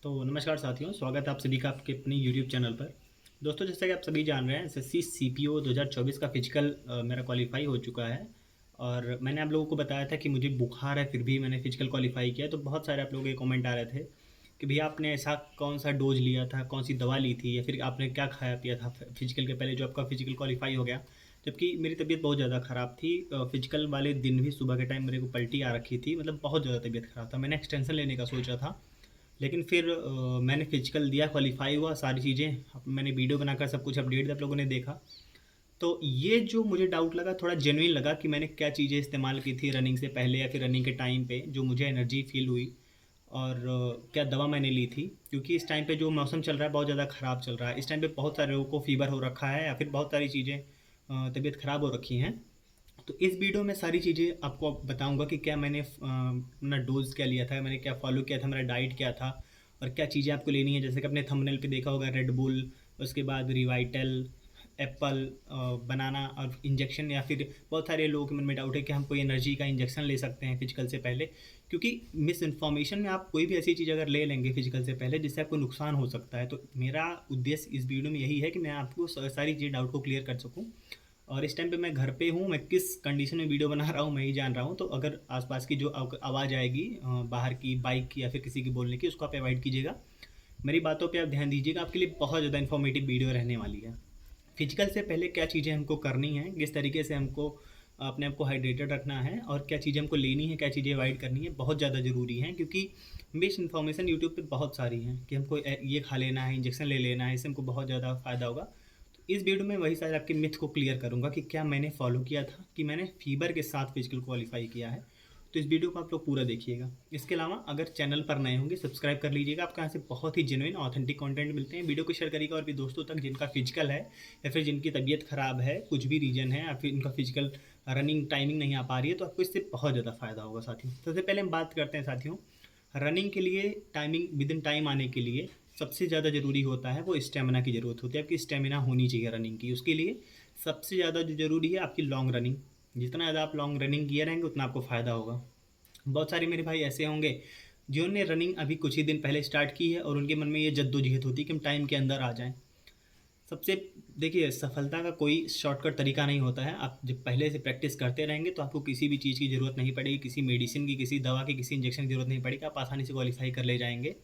तो नमस्कार साथियों, स्वागत है आप सभी का आपके अपने यूट्यूब चैनल पर। दोस्तों, जैसा कि आप सभी जान रहे हैं, एसएससी सीपीओ 2024 का फिजिकल मेरा क्वालिफाई हो चुका है। और मैंने आप लोगों को बताया था कि मुझे बुखार है, फिर भी मैंने फिजिकल क्वालिफाई किया। तो बहुत सारे आप लोगों के कमेंट आ रहे थे कि भैया आपने ऐसा कौन सा डोज लिया था, कौन सी दवा ली थी, या फिर आपने क्या खाया पिया था फिजिकल के पहले जो आपका फिजिकल क्वालिफाई हो गया। जबकि मेरी तबीयत बहुत ज़्यादा ख़राब थी। फिजिकल वाले दिन भी सुबह के टाइम मेरे को पलटी आ रखी थी, मतलब बहुत ज़्यादा तबीयत ख़राब था। मैंने एक्सटेंशन लेने का सोचा था, लेकिन फिर मैंने फिजिकल दिया, क्वालिफाई हुआ, सारी चीज़ें मैंने वीडियो बनाकर सब कुछ अपडेट आप लोगों ने देखा। तो ये जो मुझे डाउट लगा, थोड़ा जेन्युइन लगा कि मैंने क्या चीज़ें इस्तेमाल की थी रनिंग से पहले या फिर रनिंग के टाइम पे जो मुझे एनर्जी फील हुई। और क्या दवा मैंने ली थी, क्योंकि इस टाइम पे जो मौसम चल रहा है बहुत ज़्यादा ख़राब चल रहा है। इस टाइम पे बहुत सारे लोगों को फीवर हो रखा है या फिर बहुत सारी चीज़ें तबीयत ख़राब हो रखी हैं। तो इस वीडियो में सारी चीज़ें आपको बताऊंगा कि क्या मैंने अपना डोज क्या लिया था, मैंने क्या फॉलो किया था, मेरा डाइट क्या था, और क्या चीज़ें आपको लेनी है। जैसे कि अपने थंबनेल पे देखा होगा, रेड बुल, उसके बाद रिवाइटल, एप्पल, बनाना और इंजेक्शन। या फिर बहुत सारे लोगों के मन में डाउट है कि हम कोई एनर्जी का इंजेक्शन ले सकते हैं फिजिकल से पहले, क्योंकि मिस इन्फॉर्मेशन में आप कोई भी ऐसी चीज़ अगर ले लेंगे फिजिकल से पहले जिससे आपको नुकसान हो सकता है। तो मेरा उद्देश्य इस वीडियो में यही है कि मैं आपको सारी चीज़ डाउट को क्लियर कर सकूँ। और इस टाइम पे मैं घर पे हूँ, मैं किस कंडीशन में वीडियो बना रहा हूँ मैं ही जान रहा हूँ। तो अगर आसपास की जो आवाज़ आएगी बाहर की बाइक की या फिर किसी की बोलने की, उसको आप अवॉइड कीजिएगा। मेरी बातों पे आप ध्यान दीजिएगा, आपके लिए बहुत ज़्यादा इन्फॉर्मेटिव वीडियो रहने वाली है। फिजिकल से पहले क्या चीज़ें हमको करनी है, किस तरीके से हमको अपने आप को हाइड्रेटेड रखना है, और क्या चीज़ें हमको लेनी है, क्या चीज़ें अवॉइड करनी है, बहुत ज़्यादा ज़रूरी है। क्योंकि मिस इन्फॉर्मेशन यूट्यूब पे बहुत सारी हैं कि हमको ये खा लेना है, इंजेक्शन ले लेना है, इससे हमको बहुत ज़्यादा फ़ायदा होगा। तो इस वीडियो में वही सारे आपके मिथ को क्लियर करूँगा कि क्या मैंने फॉलो किया था, कि मैंने फीवर के साथ फिजिकल क्वालिफाई किया है। तो इस वीडियो को आप लोग पूरा देखिएगा। इसके अलावा अगर चैनल पर नए होंगे, सब्सक्राइब कर लीजिएगा। आपको यहाँ से बहुत ही जेन्युइन ऑथेंटिक कंटेंट मिलते हैं। वीडियो को शेयर करिएगा और भी दोस्तों तक जिनका फिजिकल है या फिर जिनकी तबीयत ख़राब है, कुछ भी रीजन है, या फिर उनका फिजिकल रनिंग टाइमिंग नहीं आ पा रही है, तो आपको इससे बहुत ज़्यादा फ़ायदा होगा साथियों। सबसे पहले हम बात करते हैं साथियों, रनिंग के लिए टाइमिंग विद इन टाइम आने के लिए सबसे ज़्यादा ज़रूरी होता है वो स्टेमिना की ज़रूरत होती है। आपकी स्टेमिना होनी चाहिए रनिंग की। उसके लिए सबसे ज़्यादा जो ज़रूरी है आपकी लॉन्ग रनिंग। जितना ज़्यादा आप लॉन्ग रनिंग किए रहेंगे उतना आपको फ़ायदा होगा। बहुत सारे मेरे भाई ऐसे होंगे जिन्होंने रनिंग अभी कुछ ही दिन पहले स्टार्ट की है और उनके मन में ये जद्दोजहद होती है कि हम टाइम के अंदर आ जाएं। सबसे देखिए, सफलता का कोई शॉर्टकट तरीका नहीं होता है। आप जब पहले से प्रैक्टिस करते रहेंगे तो आपको किसी भी चीज़ की ज़रूरत नहीं पड़ेगी, किसी मेडिसिन की, किसी दवा की, किसी इंजेक्शन की ज़रूरत नहीं पड़ेगी। आप आसानी से क्वालिफाई कर ले जाएंगे।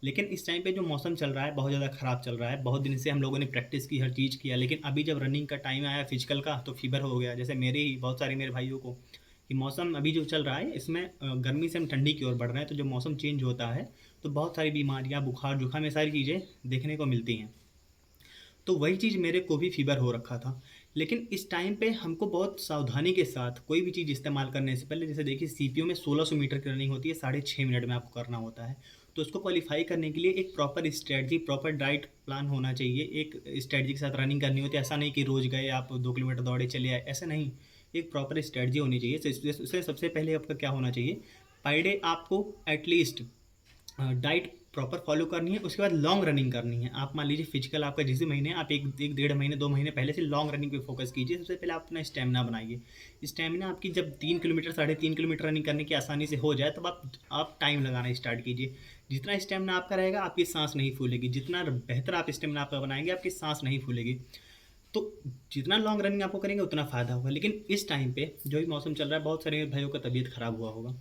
लेकिन इस टाइम पे जो मौसम चल रहा है बहुत ज़्यादा ख़राब चल रहा है। बहुत दिन से हम लोगों ने प्रैक्टिस की, हर चीज़ किया, लेकिन अभी जब रनिंग का टाइम आया फिजिकल का तो फीवर हो गया। जैसे मेरे ही बहुत सारे मेरे भाइयों को, कि मौसम अभी जो चल रहा है इसमें गर्मी से हम ठंडी की ओर बढ़ रहे हैं। तो जब मौसम चेंज होता है तो बहुत सारी बीमारियाँ, बुखार, जुकाम, ये सारी चीज़ें देखने को मिलती हैं। तो वही चीज़ मेरे को भी फ़ीवर हो रखा था। लेकिन इस टाइम पे हमको बहुत सावधानी के साथ कोई भी चीज़ इस्तेमाल करने से पहले, जैसे देखिए सीपीओ में 1600 मीटर की रनिंग होती है, 6.5 मिनट में आपको करना होता है। तो उसको क्वालिफाई करने के लिए एक proper strategy, proper diet plan होना चाहिए। एक स्ट्रेटजी के साथ रनिंग करनी होती है। ऐसा नहीं कि रोज़ गए आप 2 किलोमीटर दौड़े चले आए, ऐसा नहीं। एक प्रॉपर स्ट्रेटजी होनी चाहिए। तो इससे सबसे पहले आपका क्या होना चाहिए, पर डे आपको एटलीस्ट डाइट प्रॉपर फॉलो करनी है। उसके बाद लॉन्ग रनिंग करनी है। आप मान लीजिए फिजिकल आपका जिस महीने, आप एक एक 1.5 महीने 2 महीने पहले से लॉन्ग रनिंग पे फोकस कीजिए। सबसे पहले आप अपना स्टेमिना बनाइए। स्टेमिना आपकी जब 3 किलोमीटर 3.5 किलोमीटर रनिंग करने की आसानी से हो जाए तब आप टाइम लगाना स्टार्ट कीजिए। जितना स्टेमिना आपका रहेगा आपकी सांस नहीं फूलेगी। जितना बेहतर आप स्टेमिना आपका बनाएंगे आपकी सांस नहीं फूलेगी। तो जितना लॉन्ग रनिंग आपको करेंगे उतना फ़ायदा होगा। लेकिन इस टाइम पे जो भी मौसम चल रहा है बहुत सारे भाइयों का तबीयत ख़राब हुआ होगा।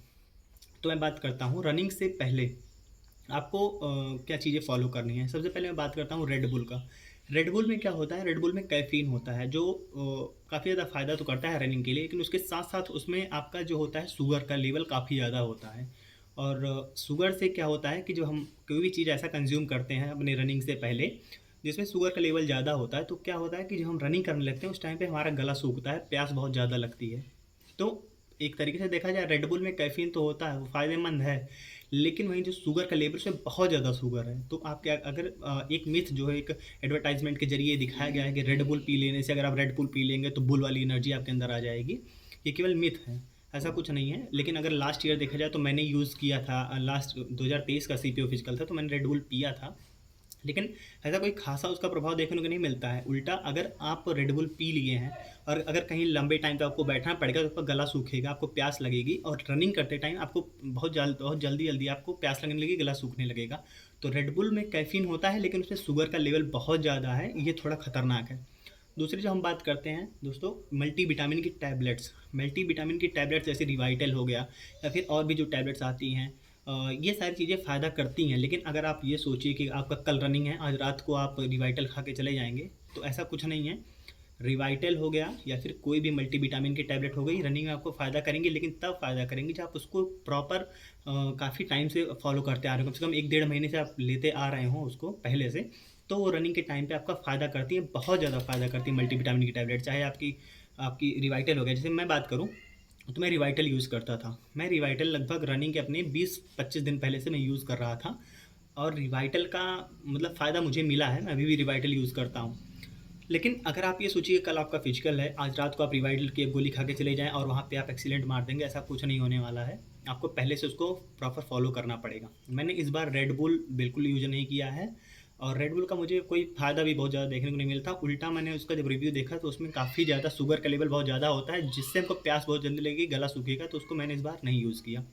तो मैं बात करता हूँ रनिंग से पहले आपको क्या चीज़ें फॉलो करनी है। सबसे पहले मैं बात करता हूँ रेड बुल का। रेड बुल में क्या होता है, रेड बुल में कैफ़ीन होता है जो काफ़ी ज़्यादा फ़ायदा तो करता है रनिंग के लिए, लेकिन उसके साथ साथ उसमें आपका जो होता है शुगर का लेवल काफ़ी ज़्यादा होता है। और शुगर से क्या होता है कि जो हम कोई भी चीज़ ऐसा कंज्यूम करते हैं अपने रनिंग से पहले जिसमें शुगर का लेवल ज़्यादा होता है, तो क्या होता है कि जब हम रनिंग करने लगते हैं उस टाइम पे हमारा गला सूखता है, प्यास बहुत ज़्यादा लगती है। तो एक तरीके से देखा जाए रेड बुल में कैफ़ीन तो होता है, वो फ़ायदेमंद है, लेकिन वहीं जो शुगर का लेवल उसमें बहुत ज़्यादा शुगर है। तो आप क्या, अगर एक मिथ जो है एक एडवर्टाइजमेंट के जरिए दिखाया गया है कि रेड बुल पी लेने से, अगर आप रेड बुल पी लेंगे तो बुल वाली एनर्जी आपके अंदर आ जाएगी, ये केवल मिथ है। ऐसा कुछ नहीं है। लेकिन अगर लास्ट ईयर देखा जाए तो मैंने यूज़ किया था, लास्ट 2023 का सीपीओ फिजिकल था तो मैंने रेड बुल पिया था। लेकिन ऐसा कोई खासा उसका प्रभाव देखने को नहीं मिलता है। उल्टा अगर आप रेड बुल पी लिए हैं और अगर कहीं लंबे टाइम तक आपको बैठना पड़ेगा तो आपका गला सूखेगा, आपको प्यास लगेगी और रनिंग करते टाइम आपको बहुत जल्दी जल्दी आपको प्यास लगने लगेगी, गला सूखने लगेगा। तो रेड बुल में कैफ़ीन होता है लेकिन उसमें शुगर का लेवल बहुत ज़्यादा है, ये थोड़ा ख़तरनाक है। दूसरी जो हम बात करते हैं दोस्तों, मल्टीविटामिन की टैबलेट्स। मल्टीविटामिन की टैबलेट्स जैसे रिवाइटल हो गया या फिर और भी जो टैबलेट्स आती हैं, ये सारी चीज़ें फ़ायदा करती हैं। लेकिन अगर आप ये सोचिए कि आपका कल रनिंग है, आज रात को आप रिवाइटल खा के चले जाएंगे, तो ऐसा कुछ नहीं है। रिवाइटल हो गया या फिर कोई भी मल्टीविटामिन की टैबलेट हो गई, रनिंग में आपको फ़ायदा करेंगे, लेकिन तब फ़ायदा करेंगे जब आप उसको प्रॉपर काफ़ी टाइम से फॉलो करते आ रहे हो, कम से कम 1 डेढ़ महीने से आप लेते आ रहे हो उसको पहले से। तो वो रनिंग के टाइम पे आपका फ़ायदा करती है, बहुत ज़्यादा फ़ायदा करती है मल्टीविटामिन की टैबलेट। चाहे आपकी आपकी रिवाइटल हो गया, जैसे मैं बात करूँ तो मैं रिवाइटल यूज़ करता था। मैं रिवाइटल लगभग रनिंग के अपने 20-25 दिन पहले से मैं यूज़ कर रहा था और रिवाइटल का मतलब फ़ायदा मुझे मिला है, मैं अभी भी रिवाइटल यूज़ करता हूँ। लेकिन अगर आप ये सोचिए कल आपका फिजिकल है, आज रात को आप रिवाइटल की एक गोली खा के चले जाएँ और वहाँ पे आप एक्सीलेंट मार देंगे, ऐसा कुछ नहीं होने वाला है। आपको पहले से उसको प्रॉपर फ़ॉलो करना पड़ेगा। मैंने इस बार रेड बुल बिल्कुल यूज़ नहीं किया है और रेड बुल का मुझे कोई फ़ायदा भी बहुत ज़्यादा देखने को नहीं मिलता। उल्टा मैंने उसका जब रिव्यू देखा तो उसमें काफ़ी ज़्यादा शुगर का लेवल बहुत ज़्यादा होता है, जिससे हमको प्यास बहुत जल्दी लगेगी, गला सूखेगा, तो उसको मैंने इस बार नहीं यूज़ किया।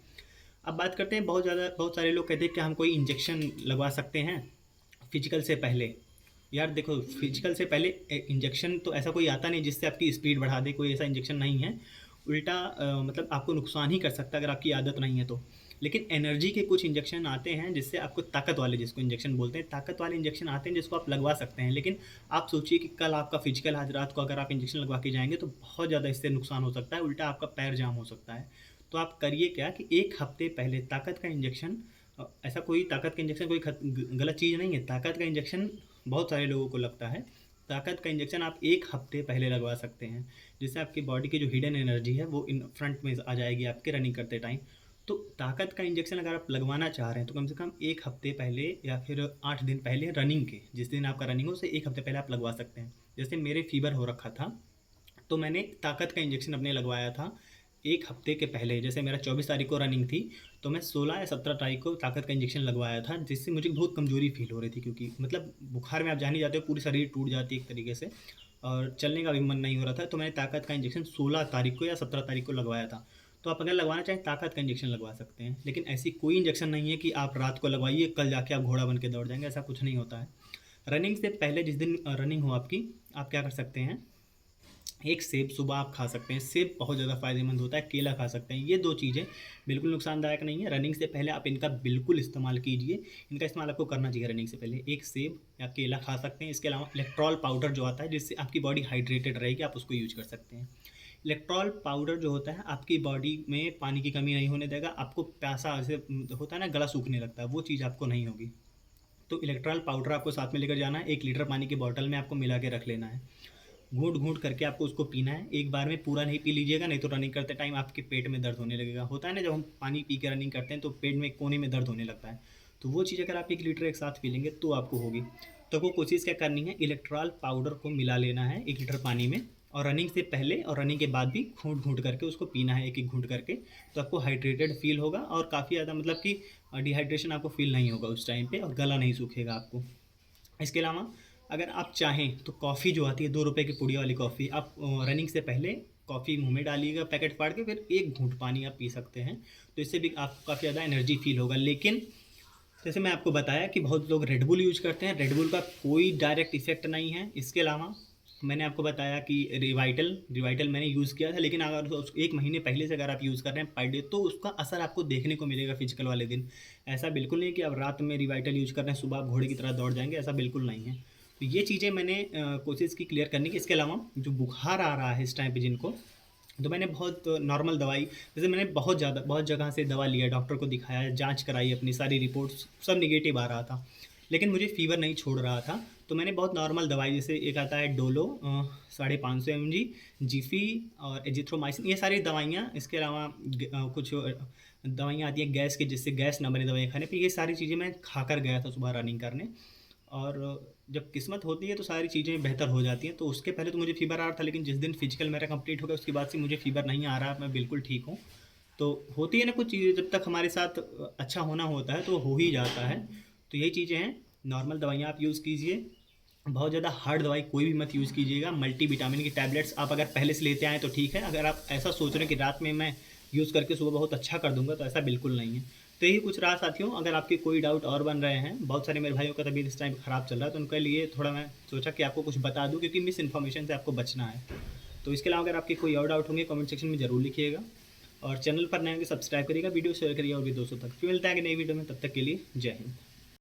अब बात करते हैं, बहुत सारे लोग कहते हैं कि हम कोई इंजेक्शन लगवा सकते हैं फिजिकल से पहले। यार देखो, फिजिकल से पहले इंजेक्शन तो ऐसा कोई आता नहीं जिससे आपकी स्पीड बढ़ा दे, कोई ऐसा इंजेक्शन नहीं है। उल्टा मतलब आपको नुकसान ही कर सकता है अगर आपकी आदत नहीं है तो। लेकिन एनर्जी के कुछ इंजेक्शन आते हैं जिससे आपको ताकत वाले, जिसको इंजेक्शन बोलते हैं, ताकत वाले इंजेक्शन आते हैं जिसको आप लगवा सकते हैं। लेकिन आप सोचिए कि कल आपका फिजिकल, आज रात को अगर आप इंजेक्शन लगवा के जाएंगे तो बहुत ज़्यादा इससे नुकसान हो सकता है, उल्टा आपका पैर जाम हो सकता है। तो आप करिए क्या कि 1 हफ्ते पहले ताकत का इंजेक्शन, ऐसा कोई ताकत का इंजेक्शन कोई गलत चीज़ नहीं है। ताकत का इंजेक्शन बहुत सारे लोगों को लगता है। ताकत का इंजेक्शन आप 1 हफ्ते पहले लगवा सकते हैं, जिससे आपकी बॉडी की जो हिडन एनर्जी है वो इन फ्रंट में आ जाएगी आपके रनिंग करते टाइम। तो ताकत का इंजेक्शन अगर आप लगवाना चाह रहे हैं तो कम से कम 1 हफ्ते पहले या फिर 8 दिन पहले, रनिंग के जिस दिन आपका रनिंग हो उससे 1 हफ्ते पहले आप लगवा सकते हैं। जैसे मेरे फीवर हो रखा था तो मैंने ताकत का इंजेक्शन अपने लगवाया था 1 हफ्ते के पहले। जैसे मेरा 24 तारीख को रनिंग थी तो मैं 16 या 17 तारीख को ताकत का इंजेक्शन लगवाया था, जिससे मुझे बहुत कमज़ोरी फील हो रही थी, क्योंकि मतलब बुखार में आप जान ही जाते हो, पूरी शरीर टूट जाती है एक तरीके से और चलने का भी मन नहीं हो रहा था। तो मैंने ताकत का इंजेक्शन 16 तारीख को या 17 तारीख को लगवाया था। तो आप अगर लगवाना चाहें ताकत का इंजेक्शन लगवा सकते हैं, लेकिन ऐसी कोई इंजेक्शन नहीं है कि आप रात को लगवाइए कल जाके आप घोड़ा बन के दौड़ जाएंगे, ऐसा कुछ नहीं होता है। रनिंग से पहले जिस दिन रनिंग हो आपकी, आप क्या कर सकते हैं, एक सेब सुबह आप खा सकते हैं, सेब बहुत ज़्यादा फ़ायदेमंद होता है, केला खा सकते हैं। ये 2 चीज़ें बिल्कुल नुकसानदायक नहीं है। रनिंग से पहले आप इनका बिल्कुल इस्तेमाल कीजिए, इनका इस्तेमाल आपको करना चाहिए रनिंग से पहले। एक सेब या केला खा सकते हैं। इसके अलावा इलेक्ट्रॉल पाउडर जो आता है जिससे आपकी बॉडी हाइड्रेटेड रहेगी, आप उसको यूज कर सकते हैं। इलेक्ट्रॉल पाउडर जो होता है आपकी बॉडी में पानी की कमी नहीं होने देगा, आपको प्यासा ऐसे होता है ना, गला सूखने लगता है, वो चीज़ आपको नहीं होगी। तो इलेक्ट्रॉल पाउडर आपको साथ में लेकर जाना है, 1 लीटर पानी की बॉटल में आपको मिला के रख लेना है। घूंट घूंट करके आपको उसको पीना है, एक बार में पूरा नहीं पी लीजिएगा, नहीं तो रनिंग करते टाइम आपके पेट में दर्द होने लगेगा। होता है ना, जब हम पानी पी के रनिंग करते हैं तो पेट में कोने में दर्द होने लगता है। तो वो चीज़ अगर आप 1 लीटर एक साथ पी लेंगे तो आपको होगी। तो आपको कोशिश क्या करनी है, इलेक्ट्रॉल पाउडर को मिला लेना है 1 लीटर पानी में, और रनिंग से पहले और रनिंग के बाद भी घूंट घूंट करके उसको पीना है, एक एक घूंट करके। तो आपको हाइड्रेटेड फील होगा और काफ़ी ज़्यादा मतलब कि डिहाइड्रेशन आपको फील नहीं होगा उस टाइम पे, और गला नहीं सूखेगा आपको। इसके अलावा अगर आप चाहें तो कॉफ़ी जो आती है 2 रुपए की पुड़िया वाली कॉफ़ी, आप रनिंग से पहले कॉफ़ी मुंह में डालिएगा पैकेट फाड़ के, फिर एक घूंट पानी आप पी सकते हैं। तो इससे भी आपको काफ़ी ज़्यादा एनर्जी फील होगा। लेकिन जैसे मैं आपको बताया कि बहुत लोग रेड बुल यूज करते हैं, रेड बुल का कोई डायरेक्ट इफेक्ट नहीं है। इसके अलावा मैंने आपको बताया कि रिवाइटल रिवाइटल मैंने यूज़ किया था, लेकिन अगर 1 महीने पहले से अगर आप यूज़ कर रहे हैं पर डे तो उसका असर आपको देखने को मिलेगा फिजिकल वाले दिन। ऐसा बिल्कुल नहीं कि आप रात में रिवाइटल यूज कर रहे हैं, सुबह आप घोड़े की तरह दौड़ जाएंगे, ऐसा बिल्कुल नहीं है। तो ये चीज़ें मैंने कोशिश की क्लियर करने की। इसके अलावा जो बुखार आ रहा है इस टाइम पे जिनको, तो मैंने बहुत नॉर्मल दवाई, जैसे मैंने बहुत जगह से दवा लिया, डॉक्टर को दिखाया, जांच कराई, अपनी सारी रिपोर्ट्स सब निगेटिव आ रहा था, लेकिन मुझे फ़ीवर नहीं छोड़ रहा था। तो मैंने बहुत नॉर्मल दवाई, जैसे एक आता है डोलो 550 mg, जीफी और एजिथ्रोमाइसिन, ये सारी दवाइयाँ। इसके अलावा कुछ दवाइयाँ आती हैं गैस की, जिससे गैस ना बने दवाइयाँ खाने पे, ये सारी चीज़ें मैं खाकर गया था सुबह रनिंग करने। और जब किस्मत होती है तो सारी चीज़ें बेहतर हो जाती हैं। तो उसके पहले तो मुझे फ़ीवर आ रहा था, लेकिन जिस दिन फिजिकल मेरा कंप्लीट हो गया उसके बाद से मुझे फ़ीवर नहीं आ रहा, मैं बिल्कुल ठीक हूँ। तो होती है ना कुछ चीज़ें, जब तक हमारे साथ अच्छा होना होता है तो हो ही जाता है। तो यही चीज़ें हैं। नॉर्मल दवाइयाँ आप यूज़ कीजिए, बहुत ज़्यादा हार्ड दवाई कोई भी मत यूज़ कीजिएगा। मल्टीविटामिन की टैबलेट्स आप अगर पहले से लेते आएँ तो ठीक है, अगर आप ऐसा सोच रहे हैं कि रात में मैं यूज़ करके सुबह बहुत अच्छा कर दूँगा, तो ऐसा बिल्कुल नहीं है। तो यही कुछ रहा साथियों, अगर आपके कोई डाउट और बन रहे हैं, बहुत सारे मेरे भाइयों का तबीयत इस टाइम ख़राब चल रहा है, तो उनके लिए थोड़ा मैं सोचा कि आपको कुछ बता दूँ, क्योंकि मिस इन्फॉर्मेशन से आपको बचना है। तो इसके अलावा अगर आपके कोई और डाउट होंगे कमेंट सेक्शन में ज़रूर लिखिएगा, और चैनल पर नए होंगे सब्सक्राइब करिएगा, वीडियो शेयर करिएगा और भी दोस्तों तक। फिर मिलते हैं आगे नई वीडियो में, तब तक के लिए जय हिंद।